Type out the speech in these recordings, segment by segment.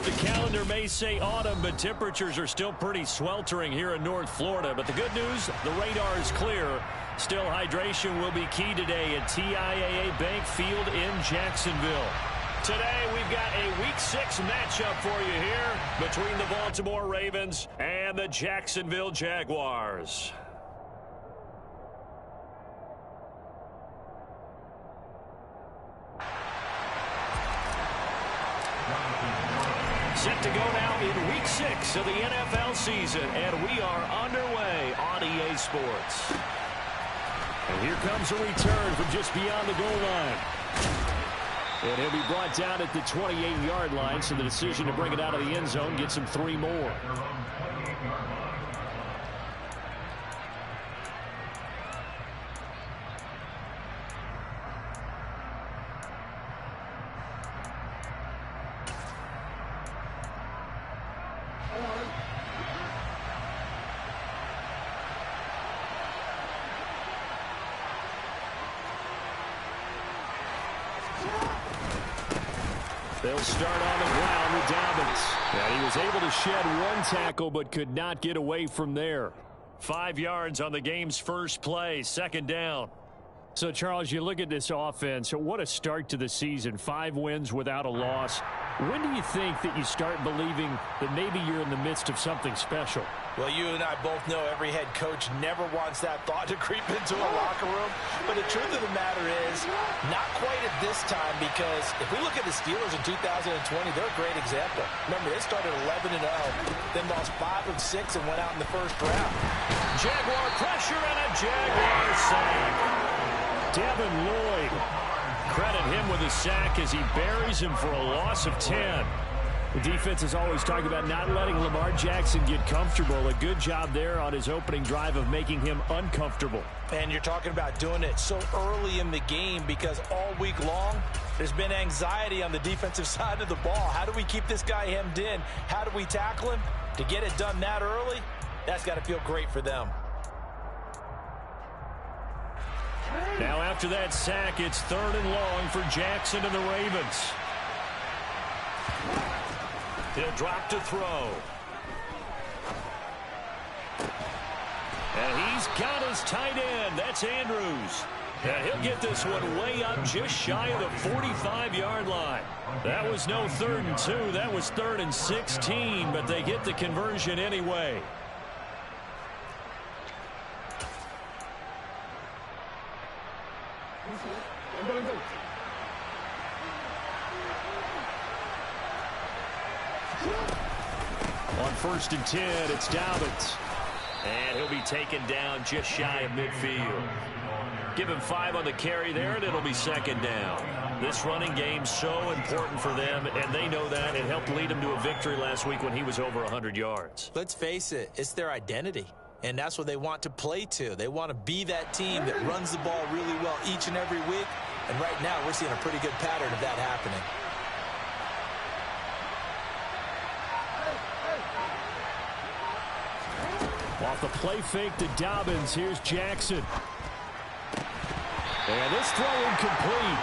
The calendar may say autumn, but temperatures are still pretty sweltering here in North Florida. But the good news, the radar is clear. Still, hydration will be key today at TIAA Bank Field in Jacksonville. Today, we've got a Week 6 matchup for you here between the Baltimore Ravens and the Jacksonville Jaguars. Set to go now in Week 6 of the NFL season, and we are underway on EA Sports. And here comes a return from just beyond the goal line. And he'll be brought down at the 28-yard line, so the decision to bring it out of the end zone gets him 3 more. They'll start on the ground with Dobbins. And he was able to shed 1 tackle but could not get away from there. 5 yards on the game's first play, 2nd down. So, Charles, you look at this offense, what a start to the season. 5 wins without a loss. When do you think that you start believing that maybe you're in the midst of something special? Well, you and I both know every head coach never wants that thought to creep into a locker room. But the truth of the matter is, not quite at this time, because if we look at the Steelers in 2020, they're a great example. Remember, they started 11-0, then lost 5 of 6 and went out in the first round. Jaguar pressure and a Jaguar sack. Devin Lloyd. Credit him with a sack as he buries him for a loss of 10. The defense is always talking about not letting Lamar Jackson get comfortable. A good job there on his opening drive of making him uncomfortable. And you're talking about doing it so early in the game because all week long, there's been anxiety on the defensive side of the ball. How do we keep this guy hemmed in? How do we tackle him? To get it done that early, that's got to feel great for them. Now after that sack, it's 3rd and long for Jackson and the Ravens. He'll drop to throw. And he's got his tight end. That's Andrews. And he'll get this one way up just shy of the 45-yard line. That was no 3rd and 2. That was 3rd and 16, but they get the conversion anyway. On 1st and 10, it's Dobbins. And he'll be taken down just shy of midfield. Give him 5 on the carry there, and it'll be 2nd down. This running game's so important for them, and they know that. It helped lead them to a victory last week when he was over 100 yards. Let's face it, it's their identity. And that's what they want to play to. They want to be that team that runs the ball really well each and every week. And right now, we're seeing a pretty good pattern of that happening. Off the play fake to Dobbins, here's Jackson. And this throw incomplete.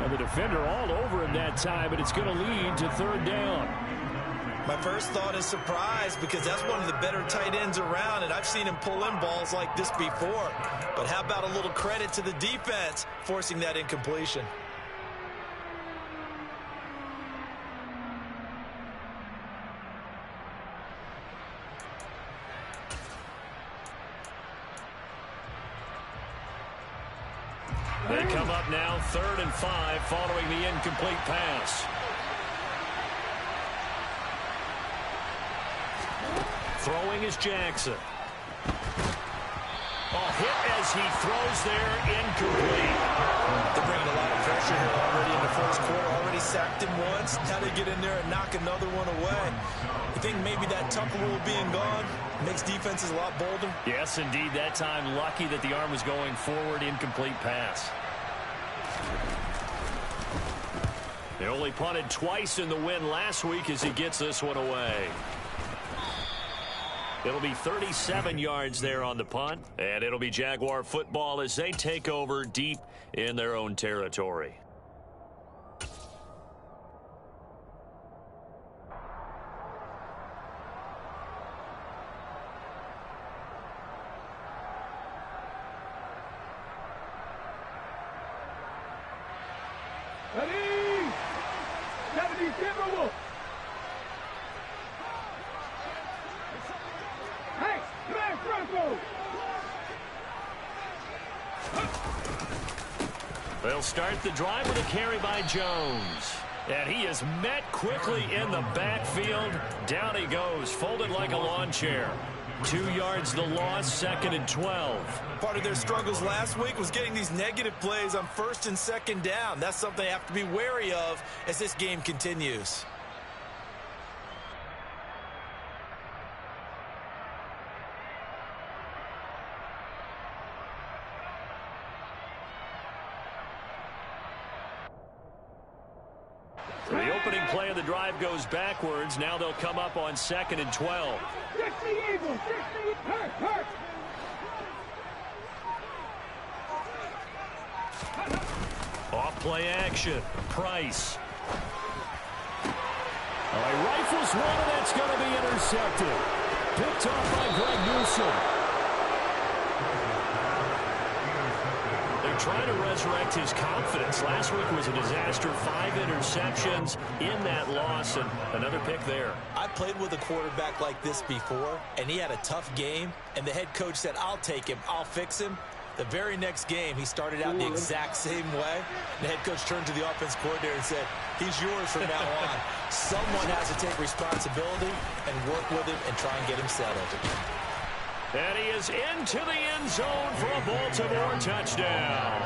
And the defender all over him that time, but it's going to lead to 3rd down. My first thought is surprise because that's one of the better tight ends around, and I've seen him pull in balls like this before. But how about a little credit to the defense forcing that incompletion? They come up now 3rd and 5 following the incomplete pass. Throwing is Jackson. Hit as he throws there, incomplete. They're bringing a lot of pressure here already in the first quarter. Already sacked him once. Now they get in there and knock another one away. You think maybe that tuck rule being gone makes defenses a lot bolder? Yes, indeed. That time, lucky that the arm was going forward, incomplete pass. They only punted twice in the win last week as he gets this one away. It'll be 37 yards there on the punt, and it'll be Jaguar football as they take over deep in their own territory. They'll start the drive with a carry by Jones. And he is met quickly in the backfield. Down he goes, folded like a lawn chair. 2 yards the loss, 2nd and 12. Part of their struggles last week was getting these negative plays on 1st and 2nd down. That's something they have to be wary of as this game continues. So the opening play of the drive goes backwards. Now they'll come up on 2nd and 12. Off play action. Price. Oh, he rifles one, and that's going to be intercepted. Picked off by Greg Newsome. They're trying to resurrect his confidence. Last week was a disaster. 5 interceptions in that loss, and another pick there. I played with a quarterback like this before, and he had a tough game, and the head coach said, I'll take him, I'll fix him. The very next game, he started out the exact same way. The head coach turned to the offense coordinator and said, he's yours from now on. Someone has to take responsibility and work with him and try and get him settled. And he is into the end zone for a Baltimore touchdown.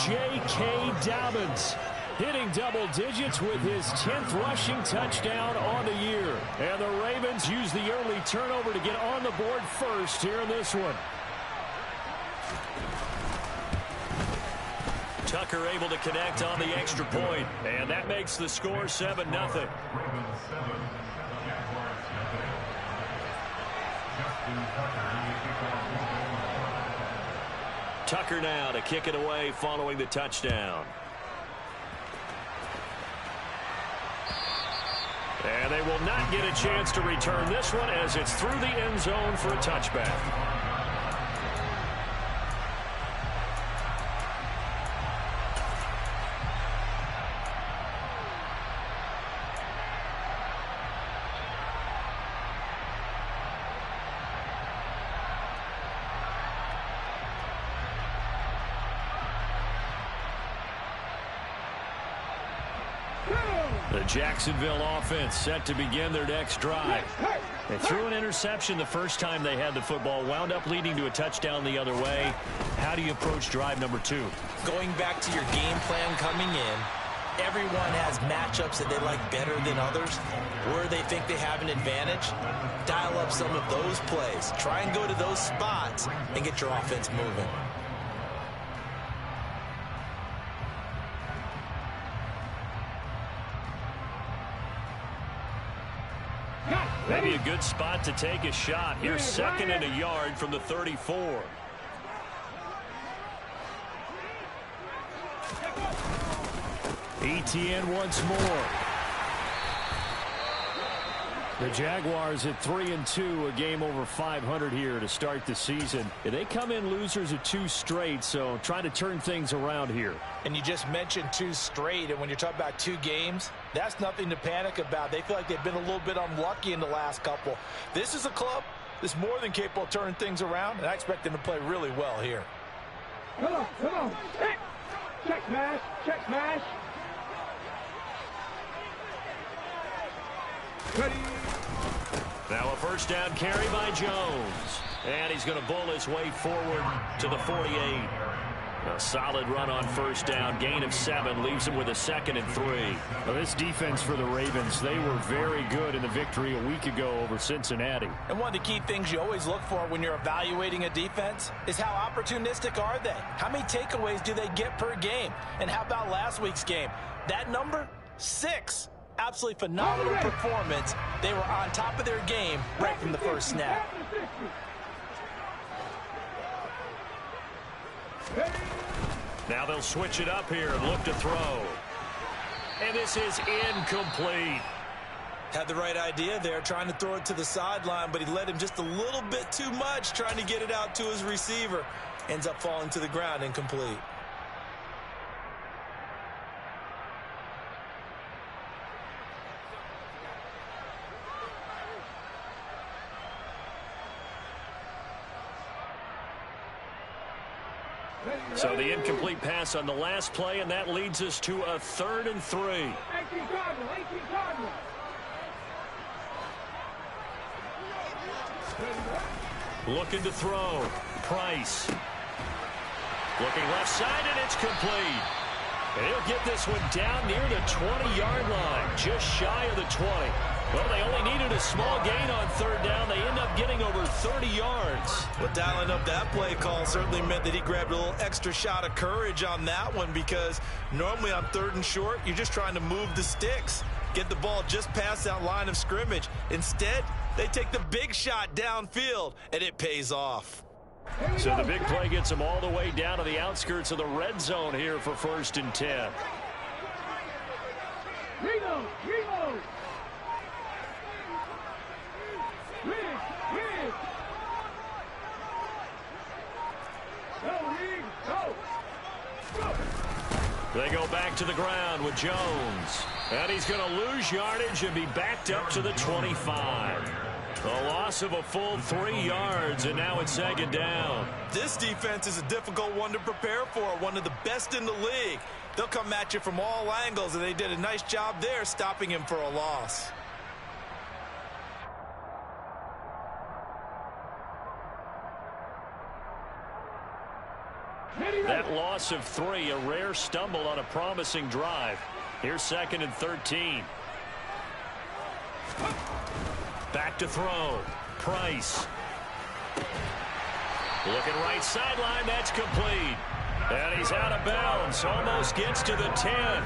J.K. Dobbins hitting double digits with his 10th rushing touchdown on the year. And the Ravens use the early turnover to get on the board first here in this one. Tucker able to connect on the extra point, and that makes the score 7-0. Tucker now to kick it away following the touchdown. And they will not get a chance to return this one as it's through the end zone for a touchback. The Jacksonville offense set to begin their next drive. They threw an interception the first time they had the football, wound up leading to a touchdown the other way. How do you approach drive number 2? Going back to your game plan coming in, everyone has matchups that they like better than others, where they think they have an advantage. Dial up some of those plays. Try and go to those spots and get your offense moving. Maybe a good spot to take a shot. Here's 2nd and a yard from the 34. ETN once more. The Jaguars at 3-2, a game over 500 here to start the season. They come in losers of 2 straight, so trying to turn things around here. And you just mentioned 2 straight, and when you're talking about 2 games, that's nothing to panic about. They feel like they've been a little bit unlucky in the last couple. This is a club that's more than capable of turning things around, and I expect them to play really well here. Come on. Check smash. Ready. Now a first down carry by Jones. And he's going to bull his way forward to the 48. A solid run on first down. Gain of 7 leaves him with a 2nd and 3. Well, this defense for the Ravens, they were very good in the victory a week ago over Cincinnati. And one of the key things you always look for when you're evaluating a defense is how opportunistic are they? How many takeaways do they get per game? And how about last week's game? That number? 6. Absolutely phenomenal performance. They were on top of their game right from the first snap. Now they'll switch it up here and look to throw. And this is incomplete. Had the right idea there, trying to throw it to the sideline, but he led him just a little bit too much, trying to get it out to his receiver. Ends up falling to the ground, incomplete. So the incomplete pass on the last play, and that leads us to a 3rd and 3. 18 Cardinal, 18 Cardinal. Looking to throw. Price. Looking left side, and it's complete. And he'll get this one down near the 20-yard line, just shy of the 20. Well, they only needed a small gain on 3rd down. They end up getting over 30 yards. But dialing up that play call certainly meant that he grabbed a little extra shot of courage on that one, because normally on 3rd and short, you're just trying to move the sticks, get the ball just past that line of scrimmage. Instead, they take the big shot downfield, and it pays off. So the big play gets them all the way down to the outskirts of the red zone here for 1st and 10. Reload, reload. They go back to the ground with Jones. And he's going to lose yardage and be backed up to the 25. A loss of a full 3 yards, and now it's 2nd down. This defense is a difficult one to prepare for, one of the best in the league. They'll come at you from all angles, and they did a nice job there stopping him for a loss. That loss of 3, a rare stumble on a promising drive. Here's 2nd and 13. Back to throw. Price. Looking right sideline. That's complete. And he's out of bounds. Almost gets to the 10.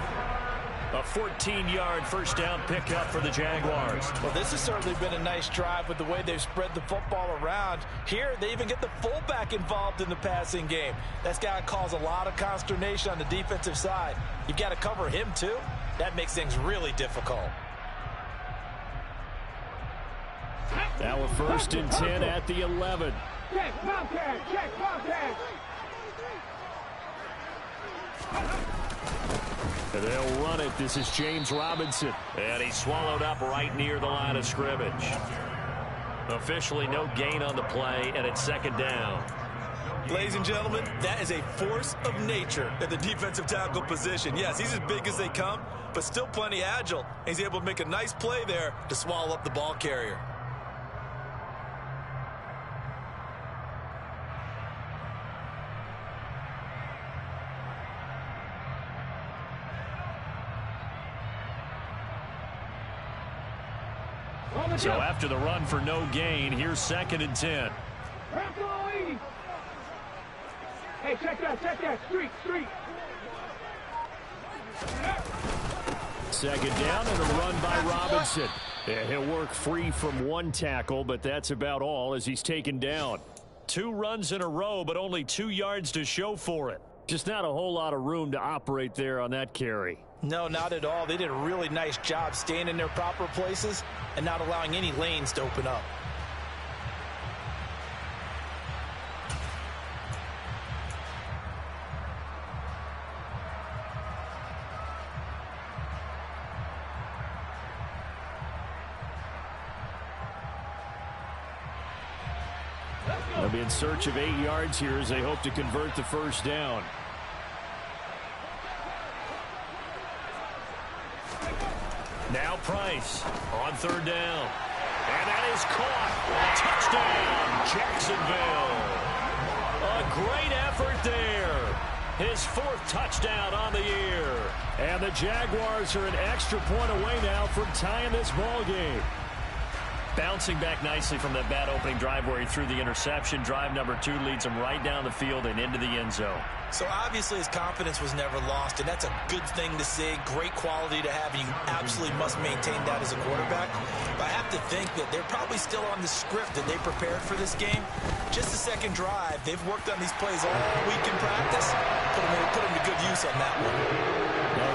A 14-yard first down pickup for the Jaguars. Well, this has certainly been a nice drive with the way they've spread the football around. Here, they even get the fullback involved in the passing game. That's got to cause a lot of consternation on the defensive side. You've got to cover him, too. That makes things really difficult. Now a 1st and 10 at the 11. Check, contact, check, contact. They'll run it. This is James Robinson. And he's swallowed up right near the line of scrimmage. Officially no gain on the play, and it's 2nd down. Ladies and gentlemen, that is a force of nature at the defensive tackle position. Yes, he's as big as they come, but still plenty agile. He's able to make a nice play there to swallow up the ball carrier. So after the run for no gain, here's 2nd and 10. Hey, check that, street. 2nd down and a run by Robinson. Yeah, he'll work free from 1 tackle, but that's about all as he's taken down. 2 runs in a row, but only 2 yards to show for it. Just not a whole lot of room to operate there on that carry. No, not at all. They did a really nice job staying in their proper places and not allowing any lanes to open up. They'll be in search of 8 yards here as they hope to convert the first down. Now Price on 3rd down. And that is caught. Touchdown, Jacksonville. A great effort there. His 4th touchdown on the year. And the Jaguars are an extra point away now from tying this ball game. Bouncing back nicely from that bad opening drive where he threw the interception. Drive number 2 leads him right down the field and into the end zone. So obviously his confidence was never lost, and that's a good thing to see. Great quality to have, and you absolutely must maintain that as a quarterback. But I have to think that they're probably still on the script that they prepared for this game. Just the 2nd drive, they've worked on these plays all week in practice. Put them to good use on that one.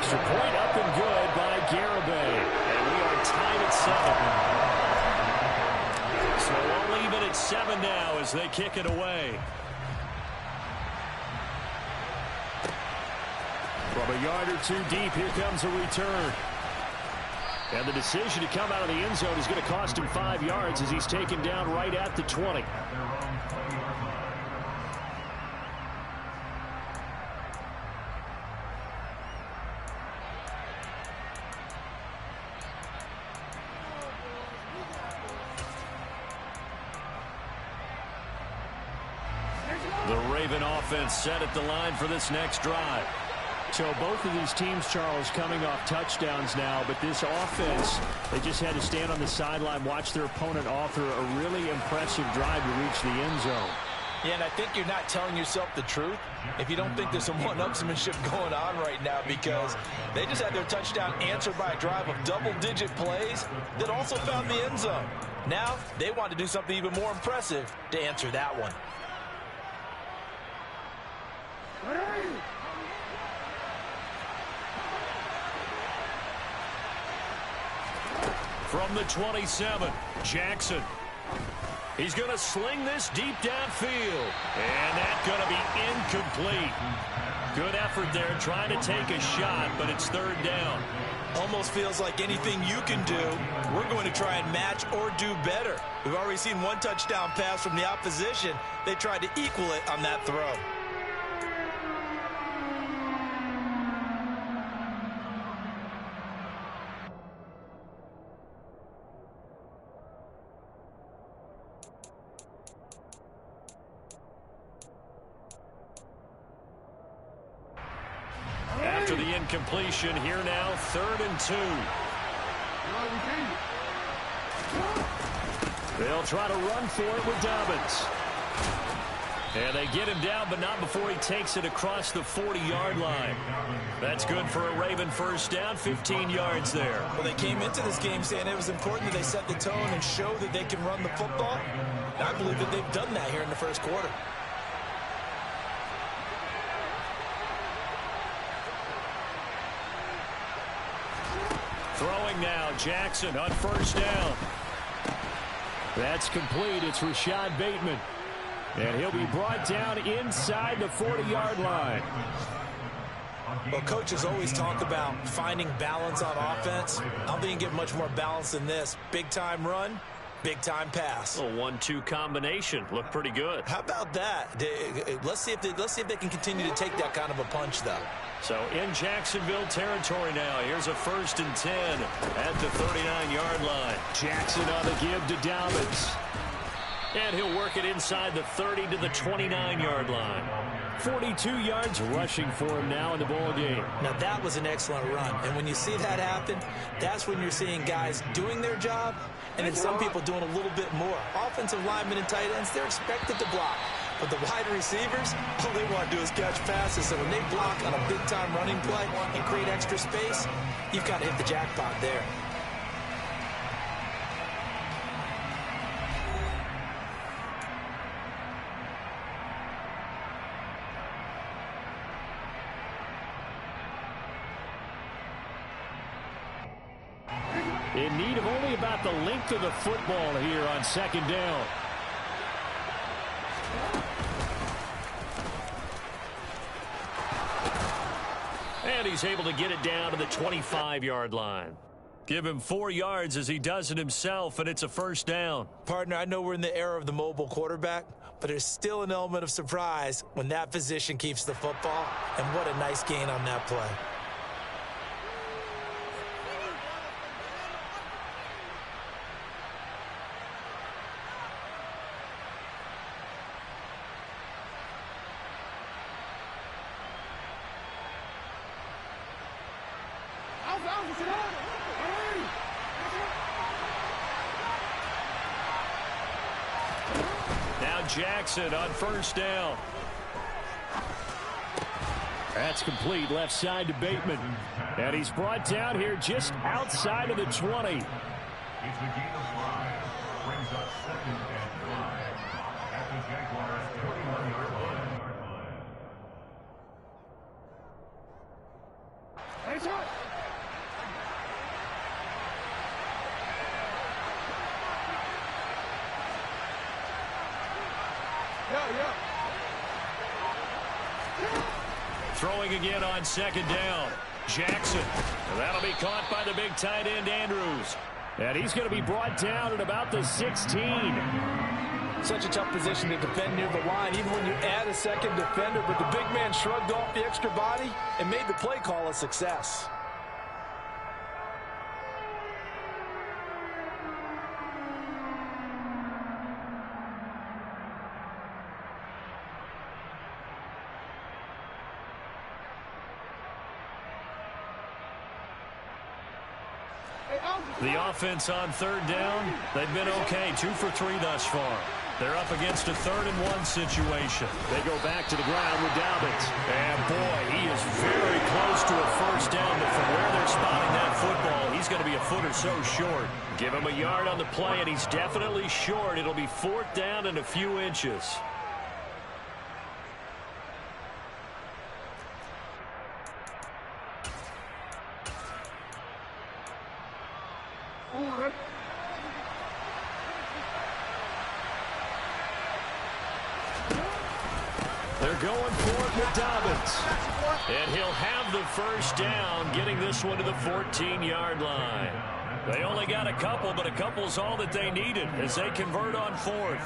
Extra point up and good by Garibay. And we are tied at 7. So we'll leave it at 7 now as they kick it away. From a yard or 2 deep, here comes a return. And the decision to come out of the end zone is going to cost him 5 yards as he's taken down right at the 20. Raven offense set at the line for this next drive. So both of these teams, Charles, coming off touchdowns now, but this offense, they just had to stand on the sideline, watch their opponent author a really impressive drive to reach the end zone. Yeah, and I think you're not telling yourself the truth if you don't think there's some one-upsmanship going on right now, because they just had their touchdown answered by a drive of double-digit plays that also found the end zone. Now they want to do something even more impressive to answer that one. From the 27, Jackson. He's going to sling this deep downfield. And that's going to be incomplete. Good effort there trying to take a shot, but it's third down. Almost feels like anything you can do, we're going to try and match or do better. We've already seen one touchdown pass from the opposition. They tried to equal it on that throw. After the incompletion, here now, 3rd and 2. They'll try to run for it with Dobbins. And they get him down, but not before he takes it across the 40-yard line. That's good for a Raven first down, 15 yards there. Well, they came into this game saying it was important that they set the tone and show that they can run the football. And I believe that they've done that here in the first quarter. Throwing now, Jackson on first down. That's complete. It's Rashad Bateman. And he'll be brought down inside the 40-yard line. Well, coaches always talk about finding balance on offense. I don't think you can get much more balance than this. Big-time run, big-time pass. A 1-2 combination. Looked pretty good. How about that? Let's see if they can continue to take that kind of a punch, though. So in Jacksonville territory now. Here's a 1st and 10 at the 39-yard line. Jackson on the give to Dobbins. And he'll work it inside the 30 to the 29-yard line. 42 yards rushing for him now in the ball game. Now, that was an excellent run. And when you see that happen, that's when you're seeing guys doing their job and then some people doing a little bit more. Offensive linemen and tight ends, they're expected to block. But the wide receivers, all they want to do is catch passes. So when they block on a big-time running play and create extra space, you've got to hit the jackpot there. In need of only about the length of the football here on 2nd down. And he's able to get it down to the 25-yard line. Give him 4 yards as he does it himself, and it's a first down. Partner, I know we're in the era of the mobile quarterback, but there's still an element of surprise when that position keeps the football, and what a nice gain on that play. Now Jackson on first down. That's complete left side to Bateman. And he's brought down here just outside of the 20. It's the gain of 5. Brings us 2nd and 5 at the Jaguars' 21-yard line. Nice hot. Throwing again on 2nd down. Jackson. And that'll be caught by the big tight end, Andrews. And he's going to be brought down at about the 16. Such a tough position to defend near the line, even when you add a second defender, but the big man shrugged off the extra body and made the play call a success. The offense on third down, they've been okay. 2 for 3 thus far. They're up against a 3rd-and-1 situation. They go back to the ground with Dobbins. And, boy, he is very close to a first down, but from where they're spotting that football, he's going to be a foot or so short. Give him a yard on the play, and he's definitely short. It'll be 4th down and a few inches. They're going for it with Dobbins. And he'll have the first down, getting this one to the 14-yard line. They only got a couple, but a couple's all that they needed as they convert on 4th.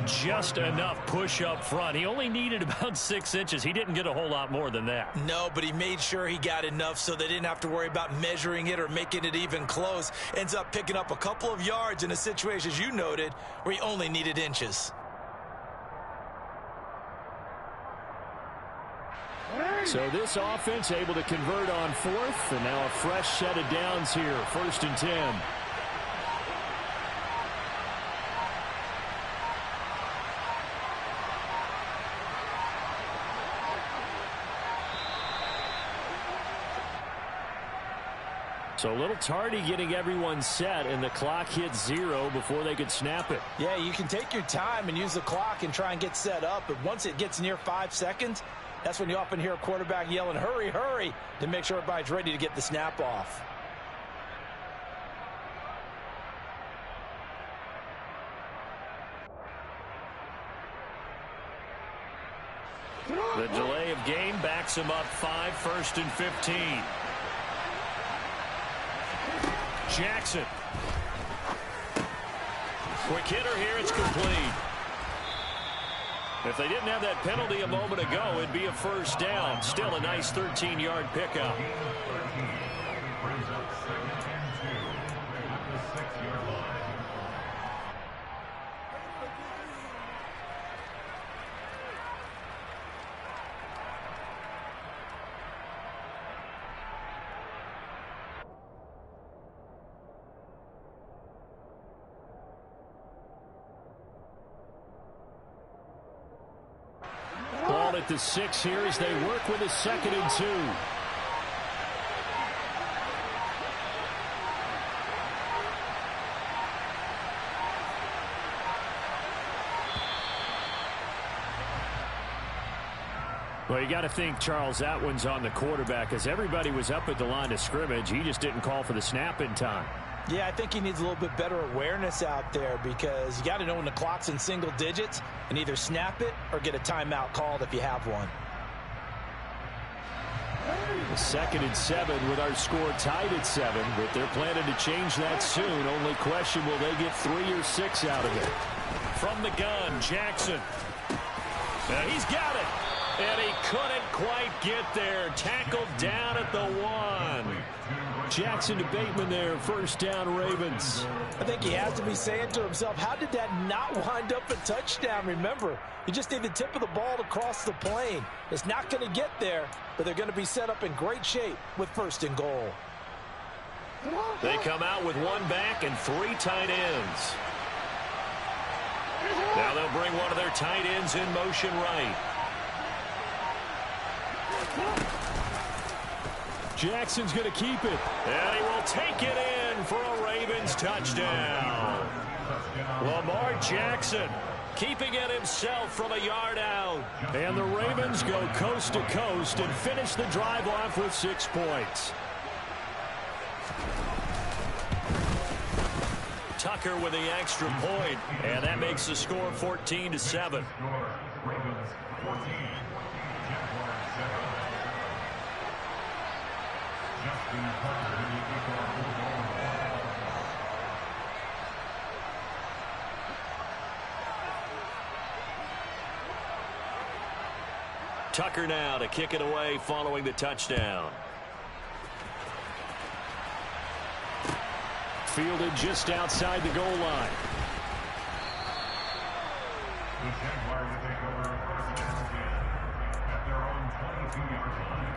Just enough push up front. He only needed about 6 inches. He didn't get a whole lot more than that. No, but he made sure he got enough so they didn't have to worry about measuring it or making it even close. Ends up picking up a couple of yards in a situation, as you noted, where he only needed inches. So this offense able to convert on 4th, and now a fresh set of downs here, 1st and 10. So a little tardy getting everyone set, and the clock hits 0 before they could snap it. Yeah, you can take your time and use the clock and try and get set up, but once it gets near 5 seconds, that's when you often hear a quarterback yelling, hurry, hurry, to make sure everybody's ready to get the snap off. The delay of game backs him up 5, 1st and 15. Jackson. Quick hitter here, it's complete. If they didn't have that penalty a moment ago, it'd be a first down. Still a nice 13-yard pickup. Brings up 2nd and 2 at the 6-yard line. Ball at the 6 here as they work with a 2nd and 2. Well, you got to think, Charles, that one's on the quarterback as everybody was up at the line of scrimmage. He just didn't call for the snap in time. Yeah, I think he needs a little bit better awareness out there because you got to know when the clock's in single digits and either snap it or get a timeout called if you have one. 2nd and 7 with our score tied at 7, but they're planning to change that soon. Only question, will they get 3 or 6 out of it? From the gun, Jackson. Now he's got it. And he couldn't quite get there. Tackled down at the 1. Jackson to Bateman there, first down Ravens. I think he has to be saying to himself, how did that not wind up a touchdown? Remember, you just need the tip of the ball to cross the plane. It's not going to get there, but they're going to be set up in great shape with 1st and goal. They come out with 1 back and 3 tight ends. Now they'll bring one of their tight ends in motion right. Jackson's going to keep it. And he will take it in for a Ravens touchdown. Lamar Jackson keeping it himself from a yard out. And the Ravens go coast to coast and finish the drive off with 6 points. Tucker with the extra point, and that makes the score 14-7. Ravens 14, Jaguars 7. Justin Tucker in the kickoff field goal. Tucker now to kick it away following the touchdown. Fielded just outside the goal line. The Jaguars take over 1st and 10 at their own 22-yard line.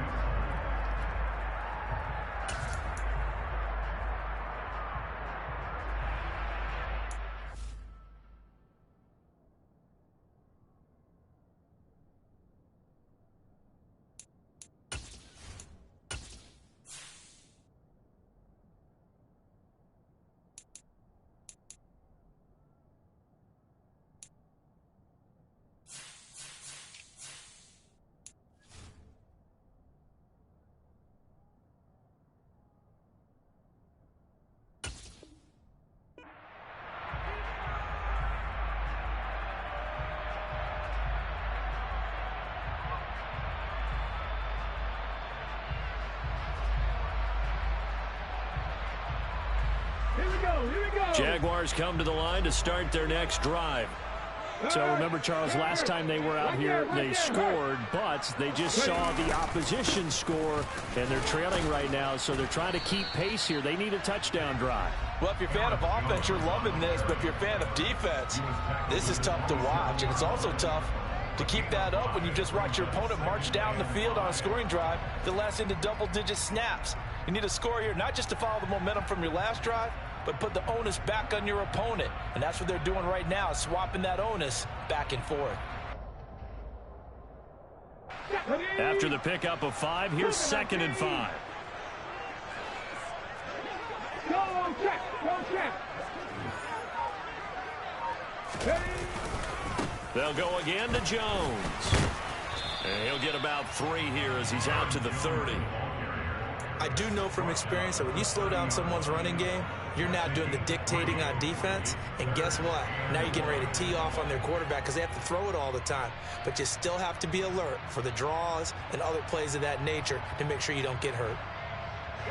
Jaguars come to the line to start their next drive. So remember, Charles, last time they were out here, they scored, but they just saw the opposition score, and they're trailing right now, so they're trying to keep pace here. They need a touchdown drive. Well, if you're a fan of offense, you're loving this, but if you're a fan of defense, this is tough to watch, and it's also tough to keep that up when you just watch your opponent march down the field on a scoring drive that lasts into double-digit snaps. You need a score here, not just to follow the momentum from your last drive, but put the onus back on your opponent. And that's what they're doing right now, swapping that onus back and forth. After the pickup of 5, here's 2nd and 5. Go check. They'll go again to Jones. And he'll get about 3 here as he's out to the 30. I do know from experience that when you slow down someone's running game, you're now doing the dictating on defense. And guess what? Now you're getting ready to tee off on their quarterback because they have to throw it all the time. But you still have to be alert for the draws and other plays of that nature to make sure you don't get hurt.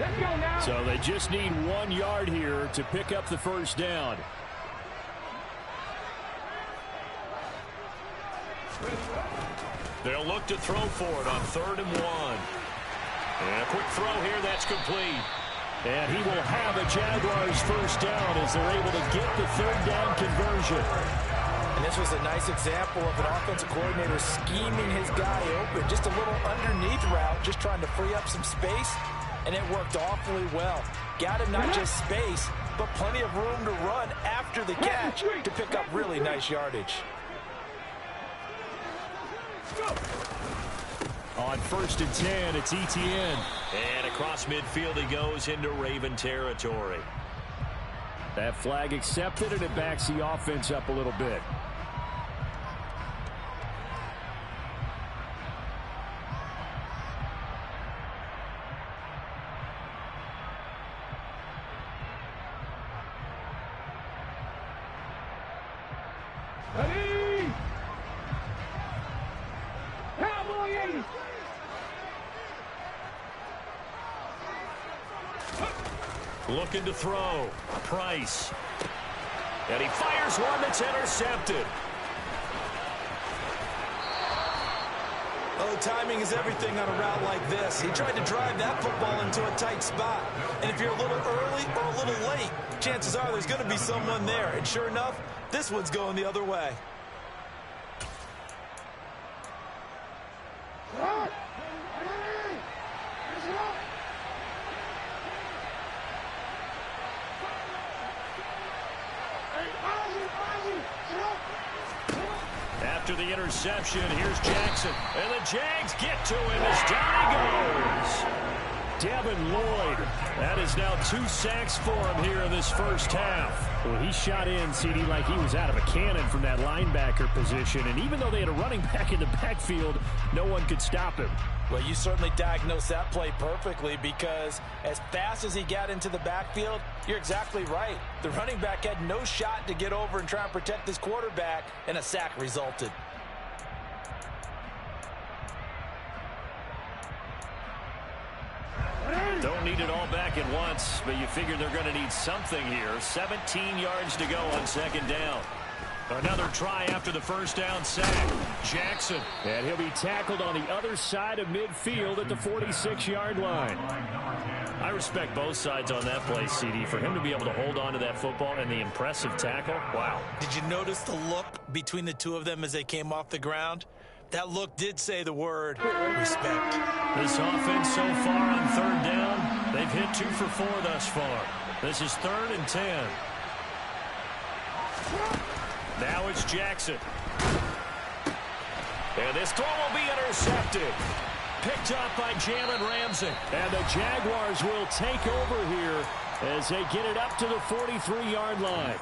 Let's go now. So they just need 1 yard here to pick up the first down. They'll look to throw for it on 3rd and 1. And a quick throw here, that's complete. And he will have a Jaguars first down as they're able to get the 3rd down conversion. And this was a nice example of an offensive coordinator scheming his guy open. Just a little underneath route, just trying to free up some space. And it worked awfully well. Got him not just space, but plenty of room to run after the catch to pick up really nice yardage. On 1st and 10, it's Etienne. And across midfield he goes into Raven territory. That flag accepted, and it backs the offense up a little bit. Ready? Cowboys! Looking to throw. Price. And he fires one that's intercepted. Oh, timing is everything on a route like this. He tried to drive that football into a tight spot. And if you're a little early or a little late, chances are there's going to be someone there. And sure enough, this one's going the other way. After the interception, here's Jackson. And the Jags get to him as down he goes. Devin Lloyd. That is now 2 sacks for him here in this first half. Well, he shot in, CD, like he was out of a cannon from that linebacker position. And even though they had a running back in the backfield, no one could stop him. Well, you certainly diagnosed that play perfectly because as fast as he got into the backfield, you're exactly right. The running back had no shot to get over and try and protect his quarterback, and a sack resulted. Don't need it all back at once, but you figure they're going to need something here. 17 yards to go on 2nd down. Another try after the first down sack. Jackson. And he'll be tackled on the other side of midfield at the 46-yard line. I respect both sides on that play, CD. For him to be able to hold on to that football and the impressive tackle, wow. Did you notice the look between the two of them as they came off the ground? That look did say the word respect. This offense so far on 3rd down, they've hit 2 for 4 thus far. This is 3rd and 10. Now it's Jackson. And this throw will be intercepted. Picked up by Jalen Ramsey. And the Jaguars will take over here as they get it up to the 43-yard line.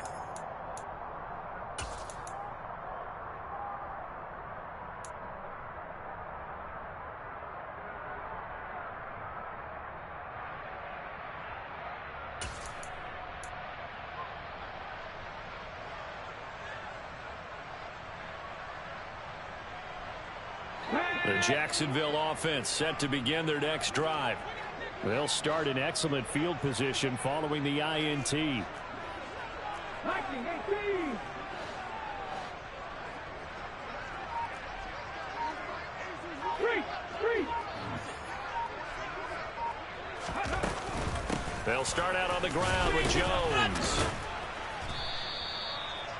The Jacksonville offense set to begin their next drive. They'll start in excellent field position following the INT. 1918. Three. They'll start out on the ground with Jones.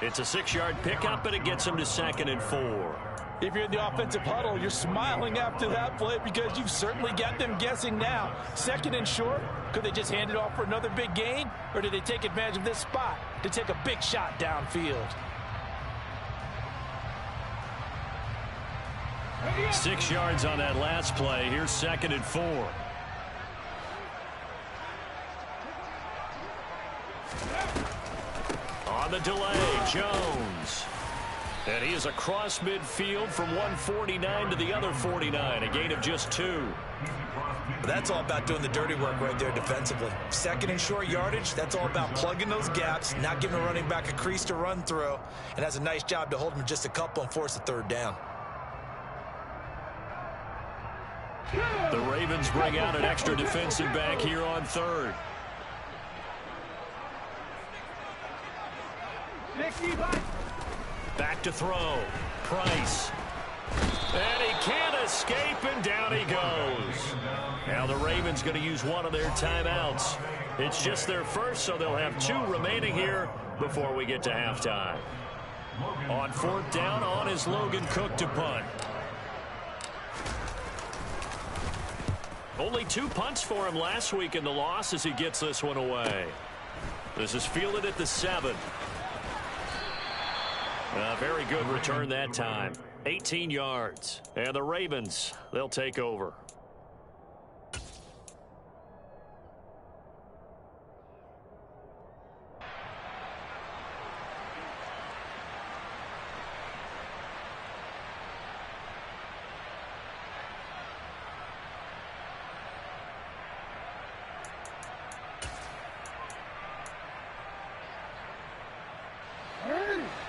It's a 6-yard pickup, and it gets him to 2nd and 4. If you're in the offensive huddle, you're smiling after that play because you've certainly got them guessing now. 2nd and short, could they just hand it off for another big gain? Or did they take advantage of this spot to take a big shot downfield? 6 yards on that last play. Here's 2nd and 4. On the delay, Jones. And he is across midfield from 149 to the other 49, a gain of just 2. That's all about doing the dirty work right there defensively. 2nd and short yardage, that's all about plugging those gaps, not giving a running back a crease to run through, and has a nice job to hold him just a couple and force a 3rd down. The Ravens bring out an extra defensive back here on 3rd. Back to throw. Price. And he can't escape, and down he goes. Now the Ravens going to use one of their timeouts. It's just their first, so they'll have 2 remaining here before we get to halftime. On 4th down, on is Logan Cook to punt. Only 2 punts for him last week in the loss as he gets this one away. This is fielded at the 7. A very good return that time. 18 yards. And the Ravens, they'll take over.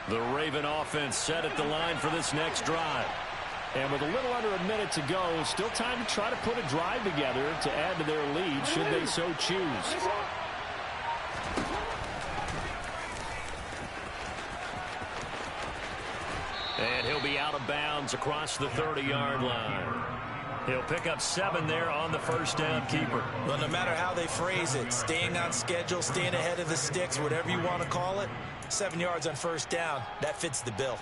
The Raven offense set at the line for this next drive. And with a little under a minute to go, still time to try to put a drive together to add to their lead should they so choose. And he'll be out of bounds across the 30-yard line. He'll pick up 7 there on the 1st down keeper. Well, no matter how they phrase it, staying on schedule, staying ahead of the sticks, whatever you want to call it, 7 yards on 1st down, that fits the bill.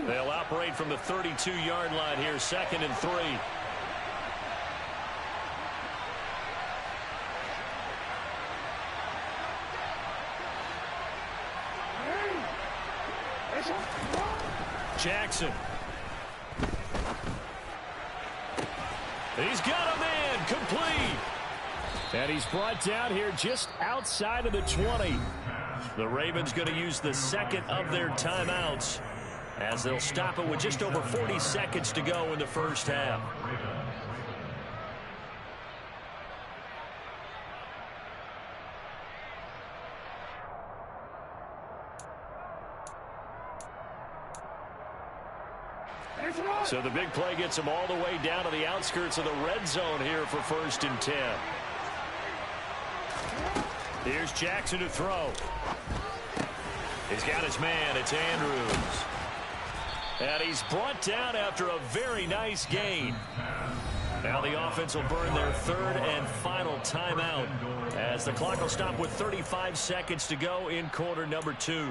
They'll operate from the 32-yard line here, 2nd and 3. Jackson. He's got a man complete. And he's brought down here just outside of the 20. The Ravens going to use the 2nd of their timeouts as they'll stop it with just over 40 seconds to go in the 1st half. So the big play gets him all the way down to the outskirts of the red zone here for 1st and 10. Here's Jackson to throw. He's got his man. It's Andrews. And he's brought down after a very nice gain. Now the offense will burn their 3rd and final timeout as the clock will stop with 35 seconds to go in quarter number 2.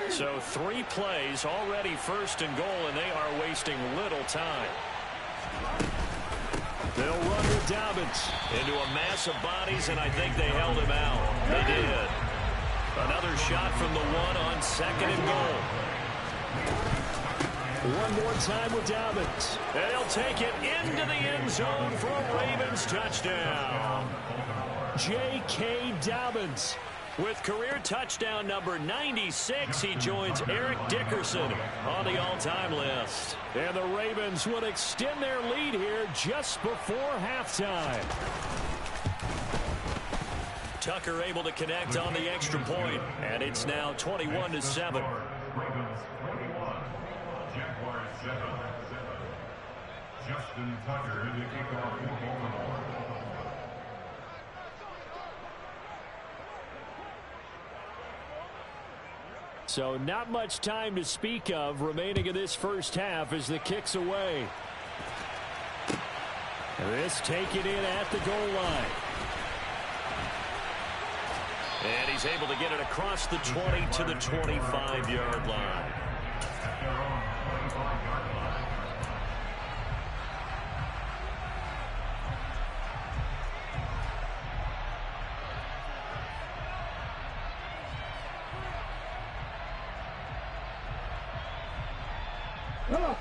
So 3 plays already 1st and goal, and they are wasting little time. They'll run with Dobbins into a mass of bodies, and I think they held him out. They did. Another shot from the 1 on 2nd and goal. One more time with Dobbins. And he'll take it into the end zone for a Ravens touchdown. J.K. Dobbins. With career touchdown number 96, he joins Eric Dickerson on the all-time list. And the Ravens would extend their lead here just before halftime. Tucker able to connect on the extra point, and it's now 21-7. Ravens 21, Jaguars 7. Justin Tucker to kick off for Baltimore. So not much time to speak of remaining in this first half as the kick's away. This taken in at the goal line. And he's able to get it across the 20 to the 25-yard line. At their own 25-yard line.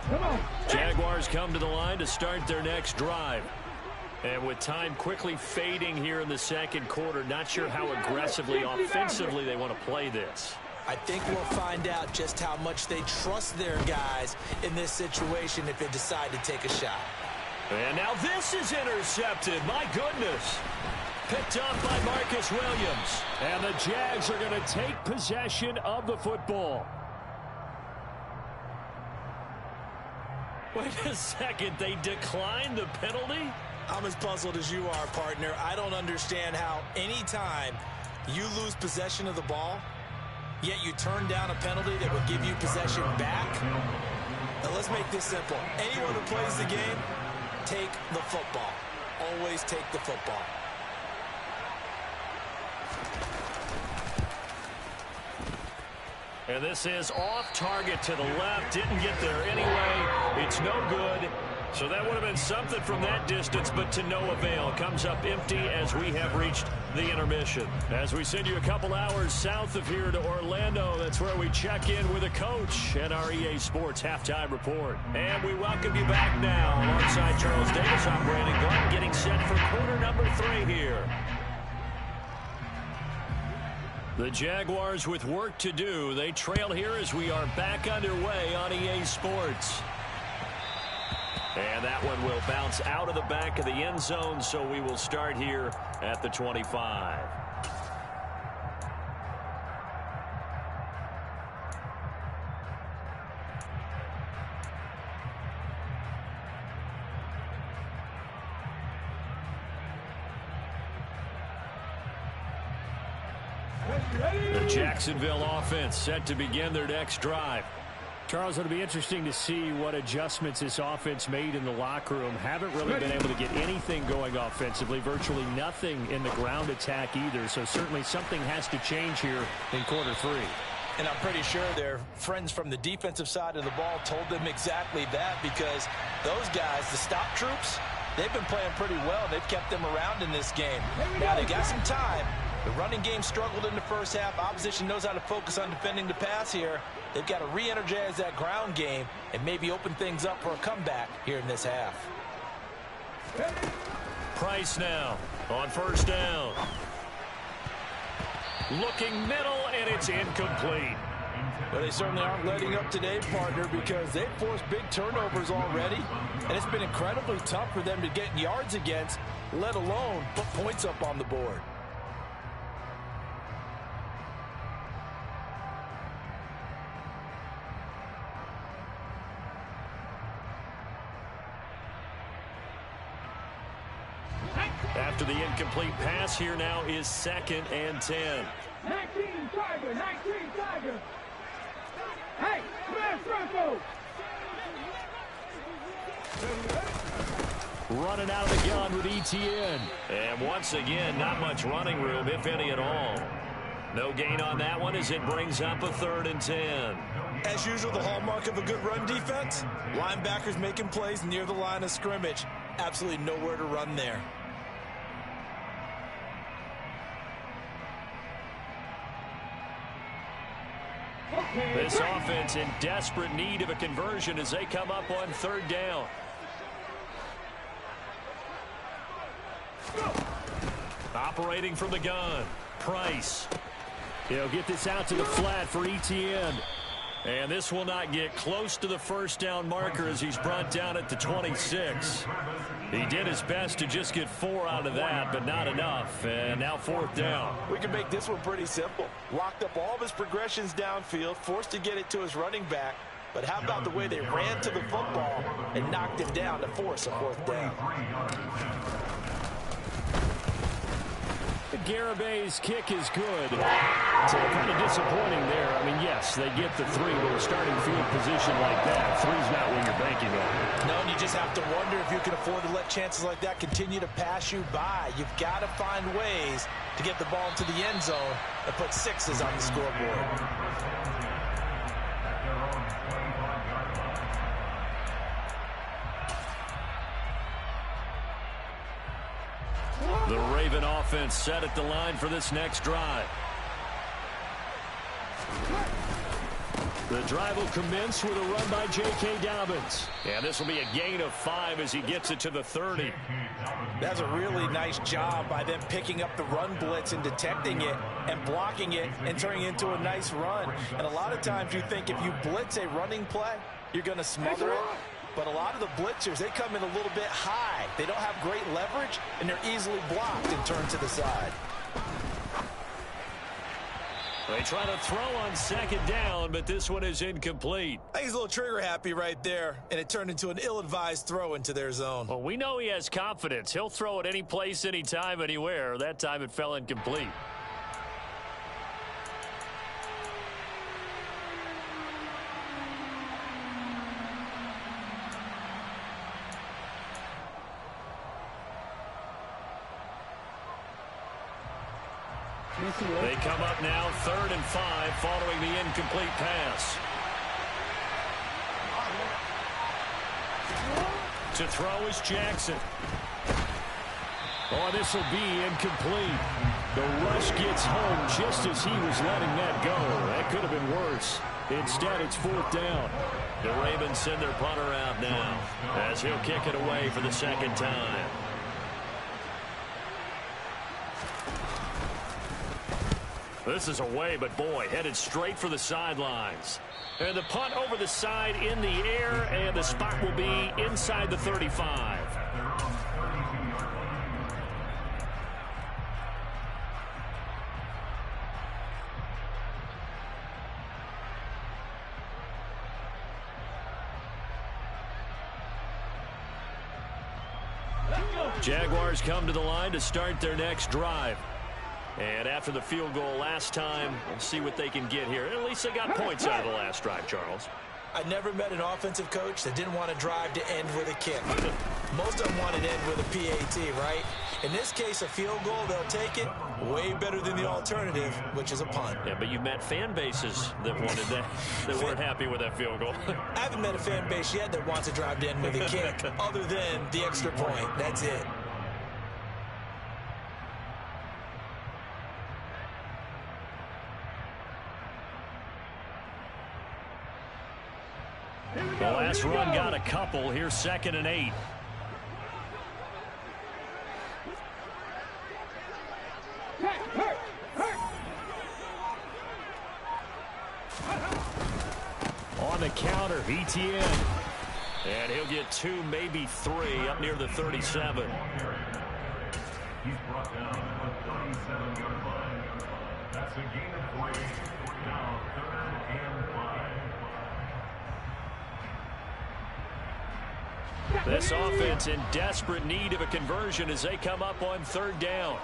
Come on. Jaguars come to the line to start their next drive. And with time quickly fading here in the second quarter, not sure how aggressively, offensively they want to play this. I think we'll find out just how much they trust their guys in this situation if they decide to take a shot. And now this is intercepted. My goodness. Picked up by Marcus Williams. And the Jags are going to take possession of the football. Wait a second. They declined the penalty? I'm as puzzled as you are, partner. I don't understand how any time you lose possession of the ball, yet you turn down a penalty that would give you possession back. Now let's make this simple. Anyone who plays the game, take the football. Always take the football. And this is off target to the left. Didn't get there anyway. It's no good. So that would have been something from that distance, but to no avail. Comes up empty as we have reached the intermission. As we send you a couple hours south of here to Orlando, that's where we check in with a coach at our EA Sports Halftime Report. And we welcome you back now alongside Charles Davis. I'm Brandon Glenn, getting set for quarter number 3 here. The Jaguars with work to do. They trail here as we are back underway on EA Sports. And that one will bounce out of the back of the end zone, so we will start here at the 25. The Jacksonville offense set to begin their next drive. Charles, it'll be interesting to see what adjustments this offense made in the locker room. Haven't really been able to get anything going offensively, virtually nothing in the ground attack either. So certainly something has to change here in quarter 3. And I'm pretty sure their friends from the defensive side of the ball told them exactly that, because those guys, the stop troops, they've been playing pretty well. They've kept them around in this game. Now they got some time. The running game struggled in the first half. Opposition knows how to focus on defending the pass here. They've got to re-energize that ground game and maybe open things up for a comeback here in this half. Price now on first down. Looking middle, and it's incomplete. Well, they certainly aren't letting up today, partner, because they've forced big turnovers already, and it's been incredibly tough for them to get yards against, let alone put points up on the board. After the incomplete pass, here now is 2nd and 10. 19 Tiger. Hey, smash Franco. Running out of the gun with ETN. And once again, not much running room, if any at all. No gain on that one as it brings up a 3rd and 10. As usual, the hallmark of a good run defense, linebackers making plays near the line of scrimmage. Absolutely nowhere to run there. This offense in desperate need of a conversion as they come up on 3rd down. Operating from the gun, Price. He'll get this out to the flat for ETN. And this will not get close to the first down marker as he's brought down at the 26. He did his best to just get 4 out of that, but not enough. And now 4th down. We can make this one pretty simple. Locked up all of his progressions downfield, forced to get it to his running back. But how about the way they ran to the football and knocked him down to force a 4th down? Garabay's kick is good. So kind of disappointing there. I mean, yes, they get the 3, but a starting field position like that, 3's not what you're banking on. No, and you just have to wonder if you can afford to let chances like that continue to pass you by. You've got to find ways to get the ball into the end zone and put 6s on the scoreboard. The Raven offense set at the line for this next drive. The drive will commence with a run by J.K. Dobbins. And this will be a gain of 5 as he gets it to the 30. That's a really nice job by them picking up the run blitz and detecting it and blocking it and turning it into a nice run. And a lot of times you think if you blitz a running play, you're going to smother it. But a lot of the blitzers, they come in a little bit high. They don't have great leverage, and they're easily blocked and turned to the side. They try to throw on 2nd down, but this one is incomplete. I think he's a little trigger happy right there, and it turned into an ill-advised throw into their zone. Well, we know he has confidence. He'll throw it any place, anytime, anywhere. That time it fell incomplete. They come up now 3rd and 5 following the incomplete pass. To throw is Jackson. Oh, this will be incomplete. The rush gets home just as he was letting that go. That could have been worse. Instead, it's 4th down. The Ravens send their punter out now as he'll kick it away for the 2nd time. This is away, but boy, headed straight for the sidelines. And the punt over the side in the air, and the spot will be inside the 35. Jaguars come to the line to start their next drive. And after the field goal last time, we'll see what they can get here. At least they got points out of the last drive, Charles. I never met an offensive coach that didn't want to drive to end with a kick. Most of them wanted to end with a PAT, right? In this case, a field goal, they'll take it. Way better than the alternative, which is a punt. Yeah, but you met fan bases that wanted that, that weren't happy with that field goal. I haven't met a fan base yet that wants to drive to end with a kick, other than the extra point. That's it. The last run got a couple. Here's 2nd and 8. On the counter, ETN. And he'll get 2, maybe 3, up near the 37. He's brought down at the 37-yard line. That's a gain of 3. Now 3rd and 5. This offense in desperate need of a conversion as they come up on 3rd down.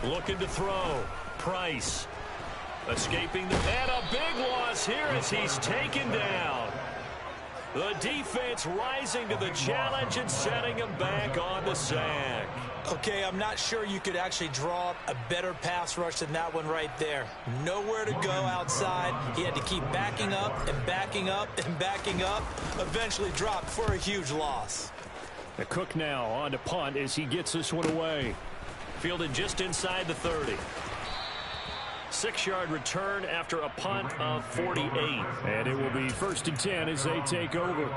Looking to throw. Price. Escaping the... And a big loss here as he's taken down. The defense rising to the challenge and setting him back on the sack. Okay, I'm not sure you could actually draw up a better pass rush than that one right there. Nowhere to go outside. He had to keep backing up and backing up and backing up. Eventually dropped for a huge loss. The Cook now on to punt as he gets this one away. Fielded just inside the 30. 6-yard return after a punt of 48. And it will be 1st and 10 as they take over.